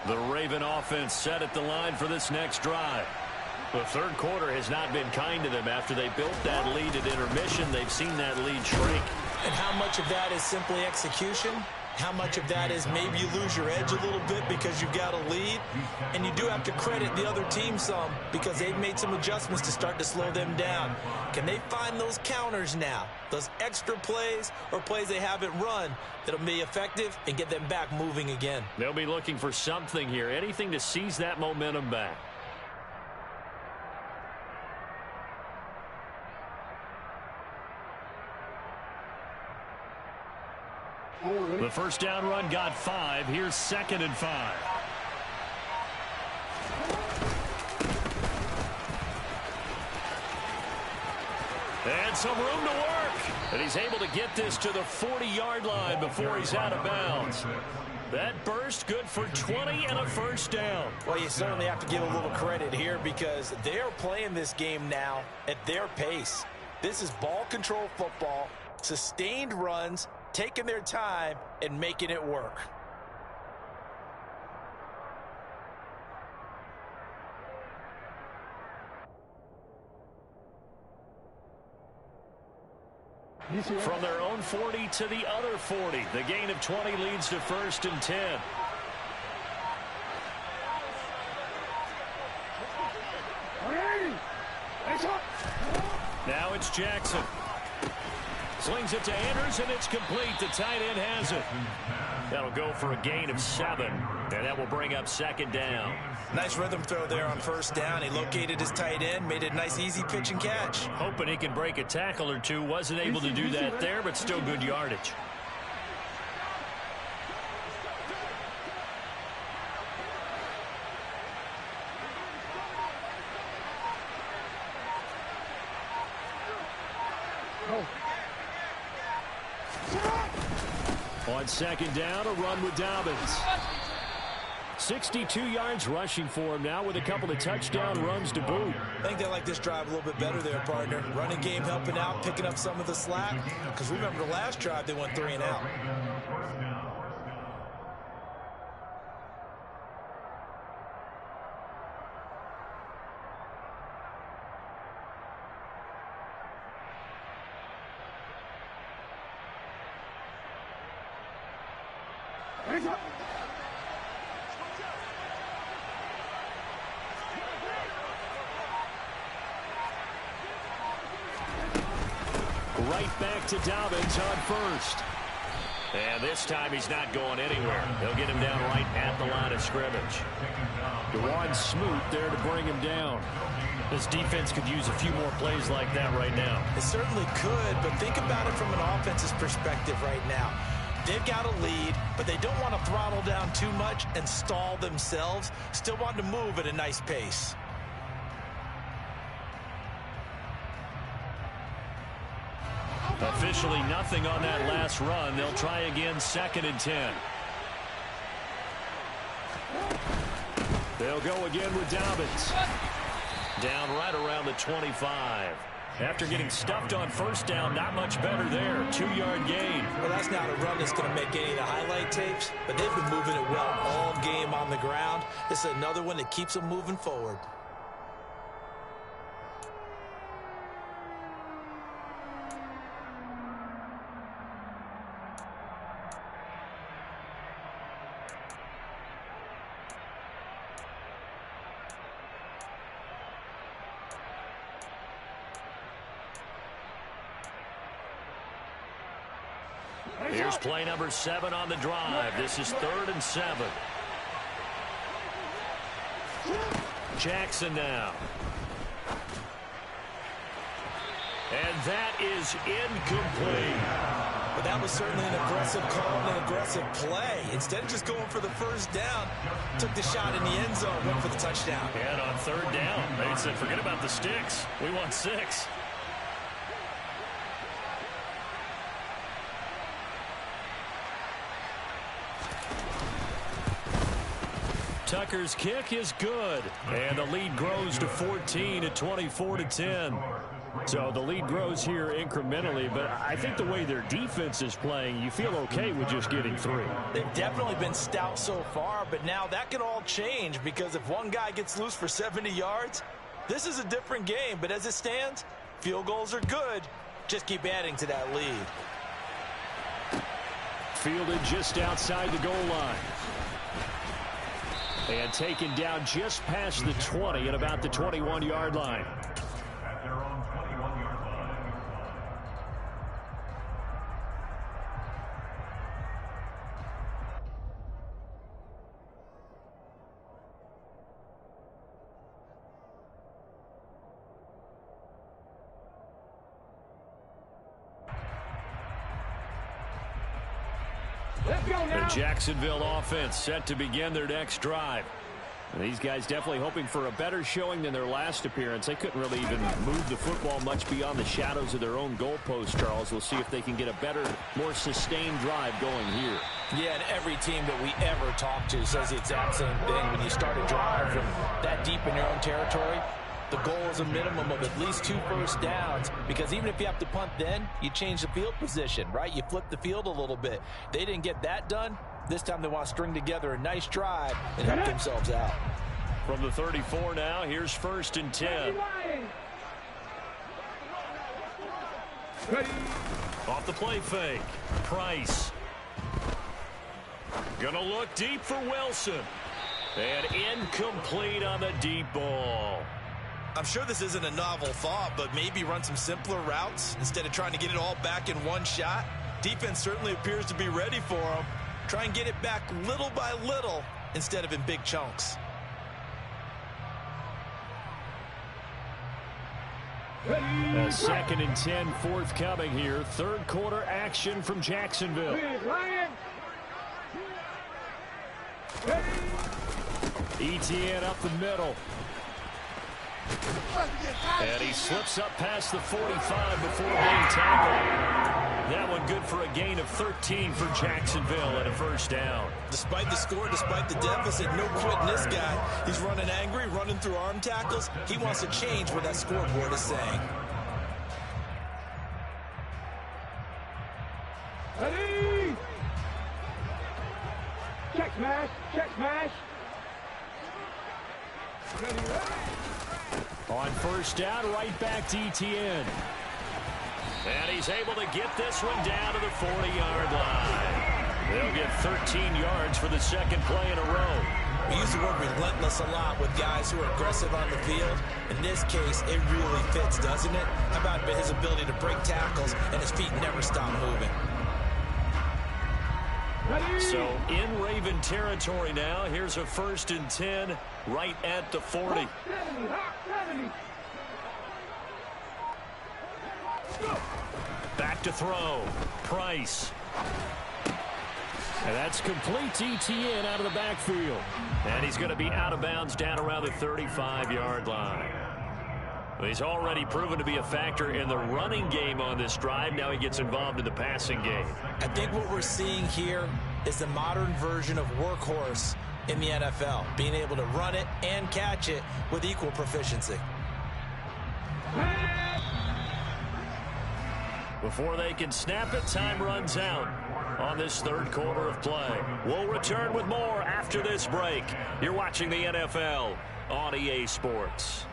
The Raven offense set at the line for this next drive. The third quarter has not been kind to them. After they built that lead at intermission, they've seen that lead shrink. And how much of that is simply execution? How much of that is maybe you lose your edge a little bit because you've got a lead? And you do have to credit the other team some because they've made some adjustments to start to slow them down. Can they find those counters now, those extra plays or plays they haven't run that'll be effective and get them back moving again? They'll be looking for something here, anything to seize that momentum back. The first down run got 5. Here's 2nd and 5. And some room to work. And he's able to get this to the 40-yard line before he's out of bounds. That burst good for 20 and a first down. Well, you certainly have to give a little credit here because they're playing this game now at their pace. This is ball control football, sustained runs, taking their time and making it work. From their own 40 to the other 40. The gain of 20 leads to 1st and 10. Now it's Jackson. Slings it to Andrews, and it's complete. The tight end has it. That'll go for a gain of 7, and that will bring up 2nd down. Nice rhythm throw there on 1st down. He located his tight end, made it a nice, easy pitch and catch. Hoping he can break a tackle or two. Wasn't able to do that there, but still good yardage. On 2nd down, a run with Dobbins. 62 yards rushing for him now with a couple of touchdown runs to boot. I think they like this drive a little bit better there, partner. Running game helping out, picking up some of the slack. Because remember the last drive, they went 3 and out. Right back to Dobbins on 1st. And this time he's not going anywhere. They'll get him down right at the line of scrimmage. DeJuan Smoot there to bring him down. This defense could use a few more plays like that right now. It certainly could, but think about it from an offense's perspective right now. They've got a lead, but they don't want to throttle down too much and stall themselves. Still want to move at a nice pace. Officially nothing on that last run. They'll try again, 2nd and 10. They'll go again with Dobbins. Down right around the 25. After getting stuffed on 1st down, not much better there. 2-yard gain. Well, that's not a run that's going to make any of the highlight tapes, but they've been moving it well all game on the ground. This is another one that keeps them moving forward. Here's play number 7 on the drive. This is 3rd and 7. Jackson now. And that is incomplete. But that was certainly an aggressive call and an aggressive play. Instead of just going for the 1st down, took the shot in the end zone, went for the touchdown. And on 3rd down, they said, forget about the sticks. We want 6. Tucker's kick is good, and the lead grows to 14 at 24-10. So the lead grows here incrementally, but I think the way their defense is playing, you feel okay with just getting 3. They've definitely been stout so far, but now that could all change because if one guy gets loose for 70 yards, this is a different game. But as it stands, field goals are good. Just keep adding to that lead. Fielded just outside the goal line. And taken down just past the 20 at about the 21-yard line. At their own 21-yard line. Let's go now. The Jacksonville offense set to begin their next drive. And these guys definitely hoping for a better showing than their last appearance. They couldn't really even move the football much beyond the shadows of their own goalpost, Charles. We'll see if they can get a better, more sustained drive going here. Yeah, and every team that we ever talk to says the exact same thing. When you start a drive from that deep in your own territory, the goal is a minimum of at least 2 first downs, because even if you have to punt then, you change the field position, right? You flip the field a little bit. They didn't get that done. This time they want to string together a nice drive and help themselves out. From the 34 now, here's 1st and 10. Off the play fake. Price. Gonna look deep for Wilson. And incomplete on the deep ball. I'm sure this isn't a novel thought, but maybe run some simpler routes instead of trying to get it all back in one shot. Defense certainly appears to be ready for them. Try and get it back little by little instead of in big chunks. A 2nd and 10 forthcoming here. 3rd quarter action from Jacksonville. Etienne up the middle. And he slips up past the 45 before being tackled. That one good for a gain of 13 for Jacksonville and a 1st down. Despite the score, despite the deficit, no quitting this guy. He's running angry, running through arm tackles. He wants to change what that scoreboard is saying. Ready? Check smash, check smash. On 1st down, right back to Etienne. And he's able to get this one down to the 40-yard line. They'll get 13 yards for the 2nd play in a row. We use the word relentless a lot with guys who are aggressive on the field. In this case, it really fits, doesn't it? How about his ability to break tackles and his feet never stop moving? So in Raven territory now. Here's a 1st and 10 right at the 40. Back to throw. Price. And that's complete to Etienne out of the backfield. And he's going to be out of bounds down around the 35-yard line. Well, he's already proven to be a factor in the running game on this drive. Now he gets involved in the passing game. I think what we're seeing here is the modern version of workhorse in the NFL, being able to run it and catch it with equal proficiency. Before they can snap it, time runs out on this 3rd quarter of play. We'll return with more after this break. You're watching the NFL on EA Sports.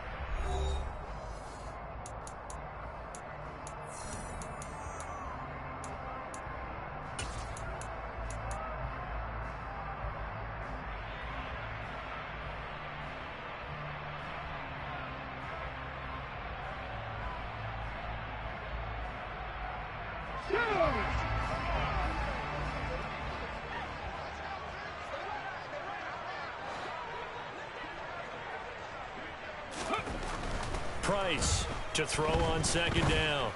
Price to throw on 2nd down.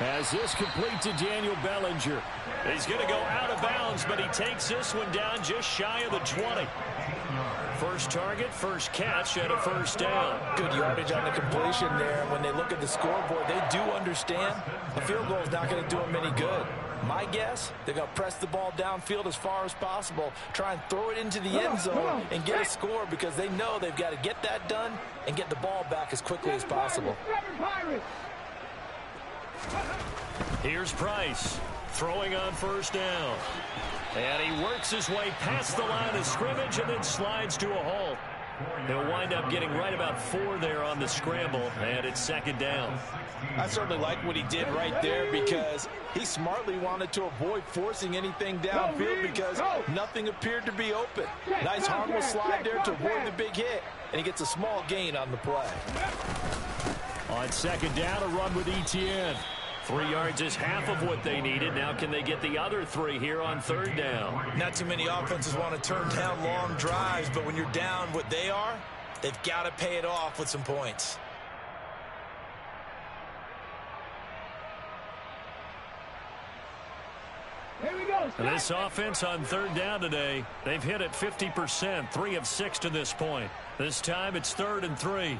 As this complete to Daniel Bellinger. He's going to go out of bounds, but he takes this one down just shy of the 20. First target, first catch, and a 1st down. Good yardage on the completion there. When they look at the scoreboard, they do understand a field goal is not going to do them any good. My guess, they're going to press the ball downfield as far as possible, try and throw it into the end zone and get a score because they know they've got to get that done and get the ball back as quickly as possible. Here's Price throwing on first down. And he works his way past the line of scrimmage and then slides to a halt. He'll wind up getting right about 4 there on the scramble, and it's second down. I certainly like what he did right there because he smartly wanted to avoid forcing anything downfield because nothing appeared to be open. Nice harmless slide there to avoid the big hit, and he gets a small gain on the play. On second down, a run with Etienne. 3 yards is half of what they needed. Now can they get the other 3 here on third down? Not too many offenses want to turn down long drives, but when you're down what they are, they've got to pay it off with some points. Here we go. This offense on third down today, they've hit it 50%, 3 of 6 to this point. This time it's 3rd and 3.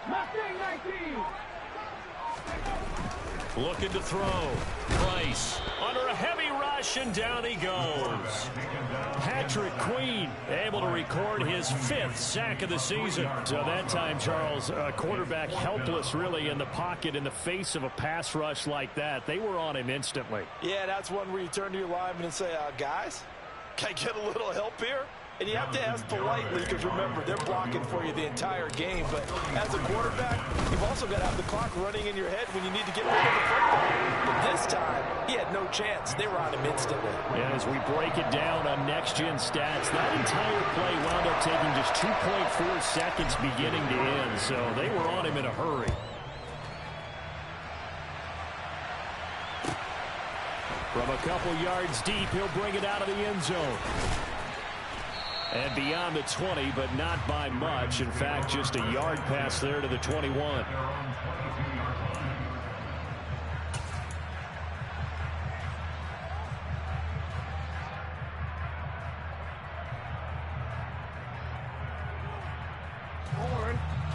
Mustang 19. Looking to throw. Price under a heavy rush, and down he goes. Patrick Queen able to record his 5th sack of the season. So that time, Charles, a quarterback helpless really in the pocket in the face of a pass rush like that. They were on him instantly. Yeah, that's one where you turn to your lineman and say, guys, can I get a little help here? And you have to ask politely because, remember, they're blocking for you the entire game. But as a quarterback, you've also got to have the clock running in your head when you need to get rid of the football. But this time, he had no chance. They were on him instantly. Yeah, as we break it down on next-gen stats, that entire play wound up taking just 2.4 seconds beginning to end. So they were on him in a hurry. From a couple yards deep, he'll bring it out of the end zone. And beyond the 20, but not by much. In fact, just a yard pass there to the 21.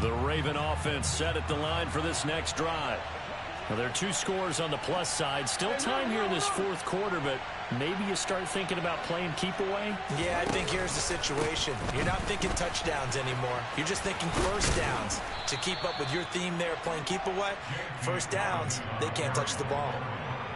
The Raven offense set at the line for this next drive. Well, there are 2 scores on the plus side. Still time here in this 4th quarter, but maybe you start thinking about playing keep away? Yeah, I think here's the situation. You're not thinking touchdowns anymore. You're just thinking first downs. To keep up with your theme there, playing keep away, first downs, they can't touch the ball.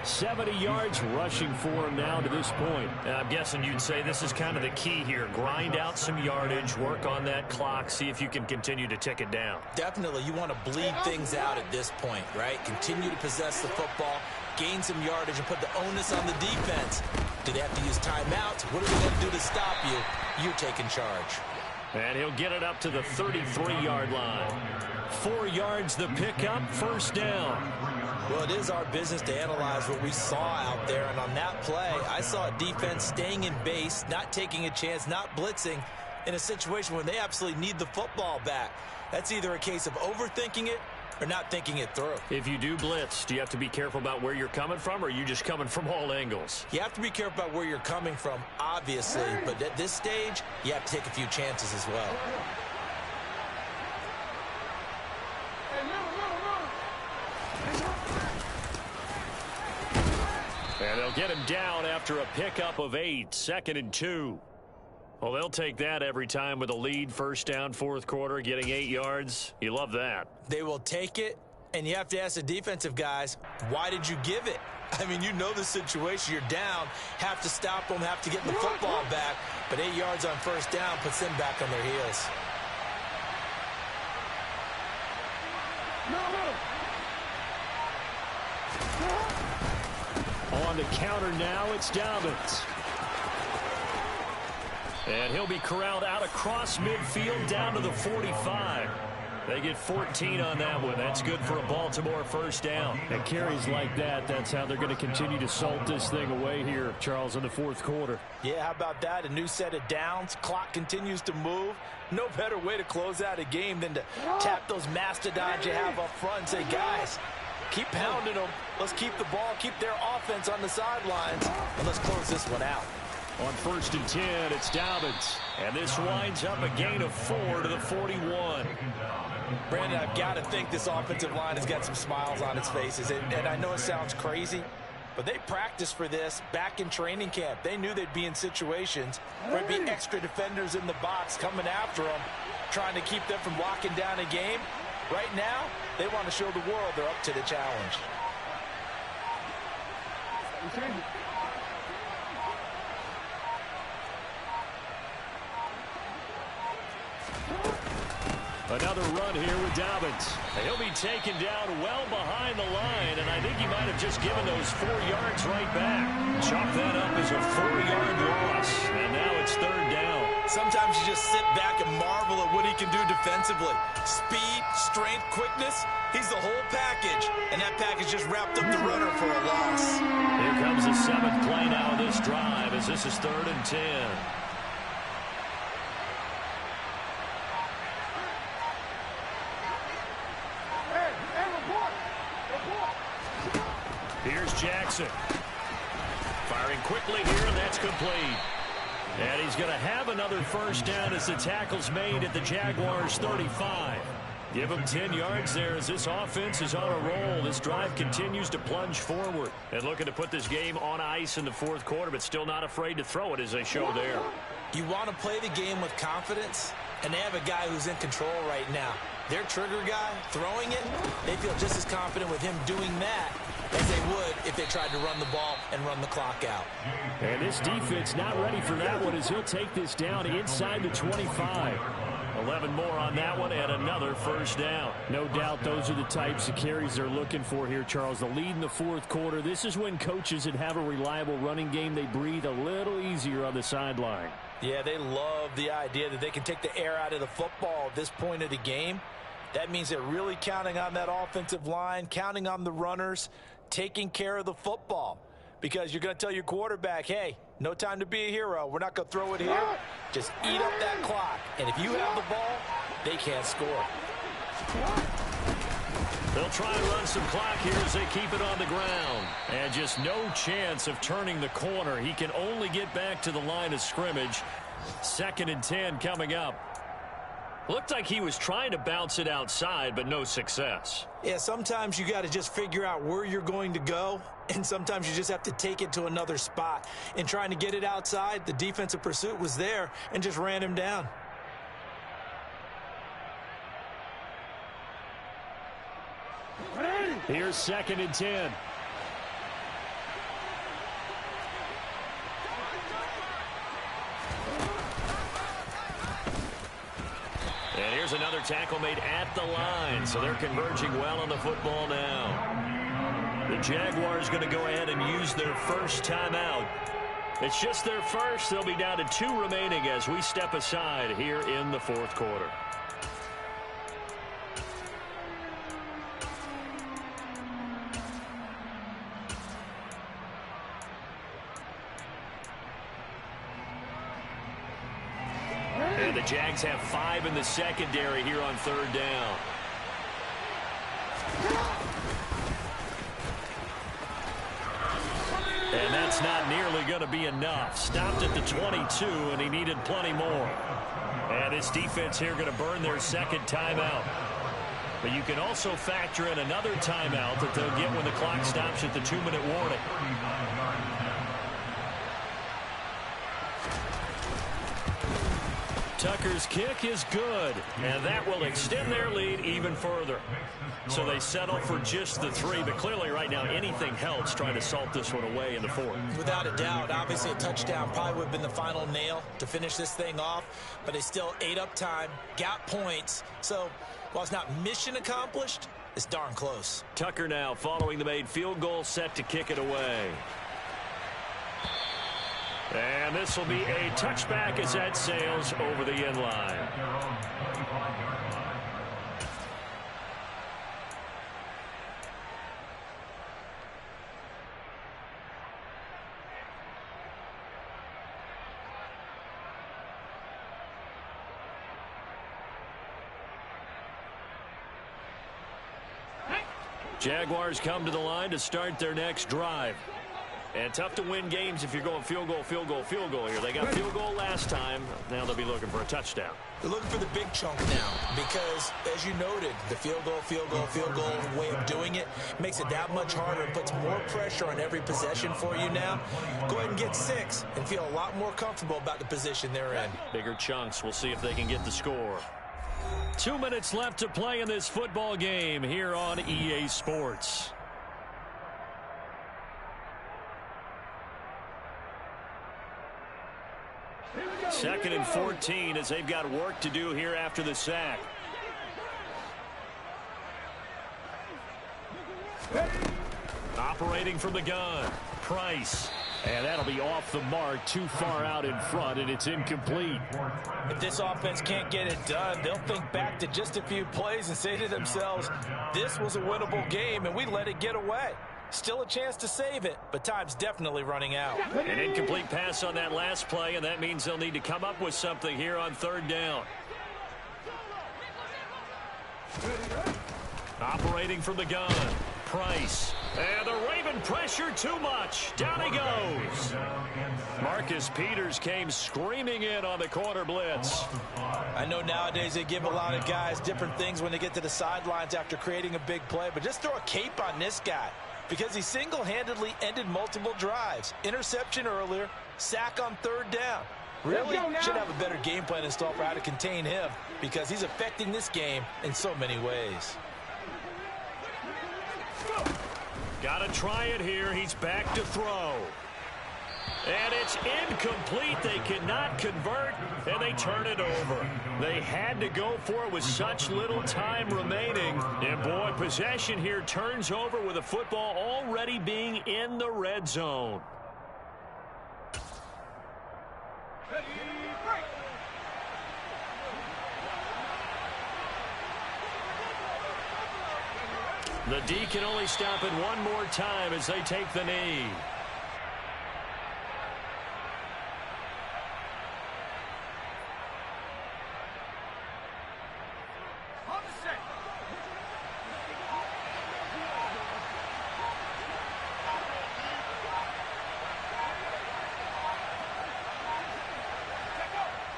70 yards rushing for him now to this point. I'm guessing you'd say this is kind of the key here. Grind out some yardage, work on that clock, see if you can continue to tick it down. Definitely, you want to bleed things out at this point, right? Continue to possess the football, gain some yardage, and put the onus on the defense. Do they have to use timeouts? What are they going to do to stop you? You taking charge. And he'll get it up to the 33-yard line. 4 yards the pickup, first down. Well, it is our business to analyze what we saw out there, and on that play, I saw a defense staying in base, not taking a chance, not blitzing, in a situation where they absolutely need the football back. That's either a case of overthinking it or not thinking it through. If you do blitz, do you have to be careful about where you're coming from, or are you just coming from all angles? You have to be careful about where you're coming from, obviously, but at this stage, you have to take a few chances as well. And they'll get him down after a pickup of 8, 2nd and 2. Well, they'll take that every time with a lead, first down, 4th quarter, getting 8 yards. You love that. They will take it, and you have to ask the defensive guys, why did you give it? I mean, you know the situation. You're down, have to stop them, have to get the football back, but 8 yards on first down puts them back on their heels. On the counter now, it's Dobbins. And he'll be corralled out across midfield down to the 45. They get 14 on that one. That's good for a Baltimore first down. And carries like that, that's how they're going to continue to salt this thing away here, Charles, in the 4th quarter. Yeah, how about that? A new set of downs. Clock continues to move. No better way to close out a game than to tap those mastodons you have up front and say, guys, keep pounding them. Let's keep the ball, keep their offense on the sidelines, and let's close this one out. On 1st and 10, it's Dobbins. And this winds up a gain of 4 to the 41. Brandon, I've got to think this offensive line has got some smiles on its faces. And I know it sounds crazy, but they practiced for this back in training camp. They knew they'd be in situations where there'd be extra defenders in the box coming after them, trying to keep them from locking down a game. Right now, they want to show the world they're up to the challenge. Another run here with Dobbins. He'll be taken down well behind the line, and I think he might have just given those 4 yards right back. Chalk that up as a 4-yard loss, and now it's 3rd down. Sometimes you just sit back and marvel at what he can do defensively. Speed, strength, quickness, he's the whole package, and that package just wrapped up the runner for a loss. Here comes the 7th play now of this drive as this is 3rd and 10. Here's Jackson. Firing quickly here, and that's complete. And he's going to have another 1st down as the tackle's made at the Jaguars' 35. Give him 10 yards there as this offense is on a roll. This drive continues to plunge forward. And looking to put this game on ice in the 4th quarter, but still not afraid to throw it as they show there. You want to play the game with confidence, and they have a guy who's in control right now. Their trigger guy, throwing it, they feel just as confident with him doing that as they would if they tried to run the ball and run the clock out. And this defense not ready for that one as he'll take this down inside the 25. 11 more on that one and another 1st down. No doubt those are the types of carries they're looking for here, Charles. The lead in the 4th quarter. This is when coaches that have a reliable running game, they breathe a little easier on the sideline. Yeah, they love the idea that they can take the air out of the football at this point of the game. That means they're really counting on that offensive line, counting on the runners, taking care of the football. Because you're going to tell your quarterback, hey, no time to be a hero. We're not going to throw it here. Just eat up that clock. And if you have the ball, they can't score. They'll try and run some clock here as they keep it on the ground. And just no chance of turning the corner. He can only get back to the line of scrimmage. 2nd and 10 coming up. Looked like he was trying to bounce it outside, but no success. Yeah, sometimes you got to just figure out where you're going to go, and sometimes you just have to take it to another spot. In trying to get it outside, the defensive pursuit was there and just ran him down. Here's 2nd and 10. And here's another tackle made at the line, so they're converging well on the football now. The Jaguars going to go ahead and use their 1st timeout. It's just their 1st. They'll be down to 2 remaining as we step aside here in the 4th quarter. And the Jags have 5 in the secondary here on 3rd down. And that's not nearly going to be enough. Stopped at the 22, and he needed plenty more. And his defense here going to burn their 2nd timeout. But you can also factor in another timeout that they'll get when the clock stops at the 2-minute warning. Tucker's kick is good, and that will extend their lead even further. So they settle for just the 3, but clearly right now anything helps trying to salt this one away in the 4th. Without a doubt, obviously a touchdown probably would have been the final nail to finish this thing off, but they still ate up time, got points. So while it's not mission accomplished, it's darn close. Tucker now following the made field goal, set to kick it away. And this will be a touchback as that sails over the end line. Jaguars come to the line to start their next drive. And tough to win games if you're going field goal, field goal, field goal here. They got field goal last time. Now they'll be looking for a touchdown. They're looking for the big chunk now because, as you noted, the field goal, field goal, field goal way of doing it makes it that much harder and puts more pressure on every possession for you now. Go ahead and get 6 and feel a lot more comfortable about the position they're in. Bigger chunks. We'll see if they can get the score. 2 minutes left to play in this football game here on EA Sports. Second and 14 as they've got work to do here after the sack. Operating from the gun, Price. And that'll be off the mark, too far out in front, and it's incomplete. If this offense can't get it done, they'll think back to just a few plays and say to themselves, this was a winnable game, and we let it get away. Still a chance to save it, but time's definitely running out. An incomplete pass on that last play, and that means they'll need to come up with something here on third down. Operating from the gun, Price. And the Raven pressure too much. Down he goes. Marcus Peters came screaming in on the corner blitz. I know nowadays they give a lot of guys different things when they get to the sidelines after creating a big play, but just throw a cape on this guy because he single-handedly ended multiple drives. Interception earlier, sack on third down. Really should have a better game plan installed for how to contain him because he's affecting this game in so many ways. Got to try it here. He's back to throw. And it's incomplete. They cannot convert, and they turn it over. They had to go for it with such little time remaining. And, boy, possession here turns over with the football already being in the red zone. The D can only stop it one more time as they take the knee.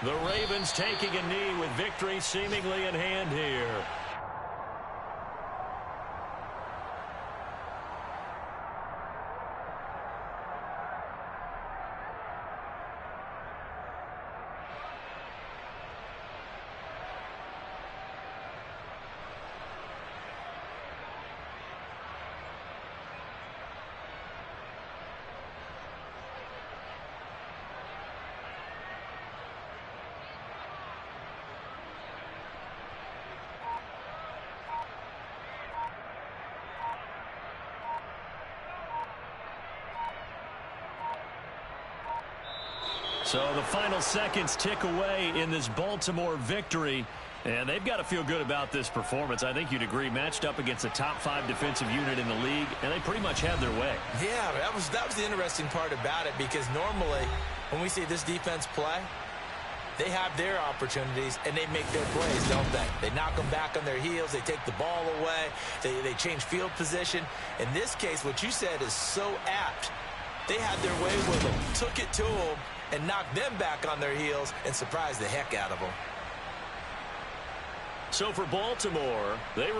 The Ravens taking a knee with victory seemingly in hand here. So the final seconds tick away in this Baltimore victory, and they've got to feel good about this performance. I think you'd agree, matched up against a top 5 defensive unit in the league, and they pretty much had their way. Yeah, that was the interesting part about it, because normally when we see this defense play, they have their opportunities, and they make their plays, don't they? They knock them back on their heels. They take the ball away. They change field position. In this case, what you said is so apt. They had their way with them, took it to them, and knocked them back on their heels and surprised the heck out of them. So for Baltimore, they were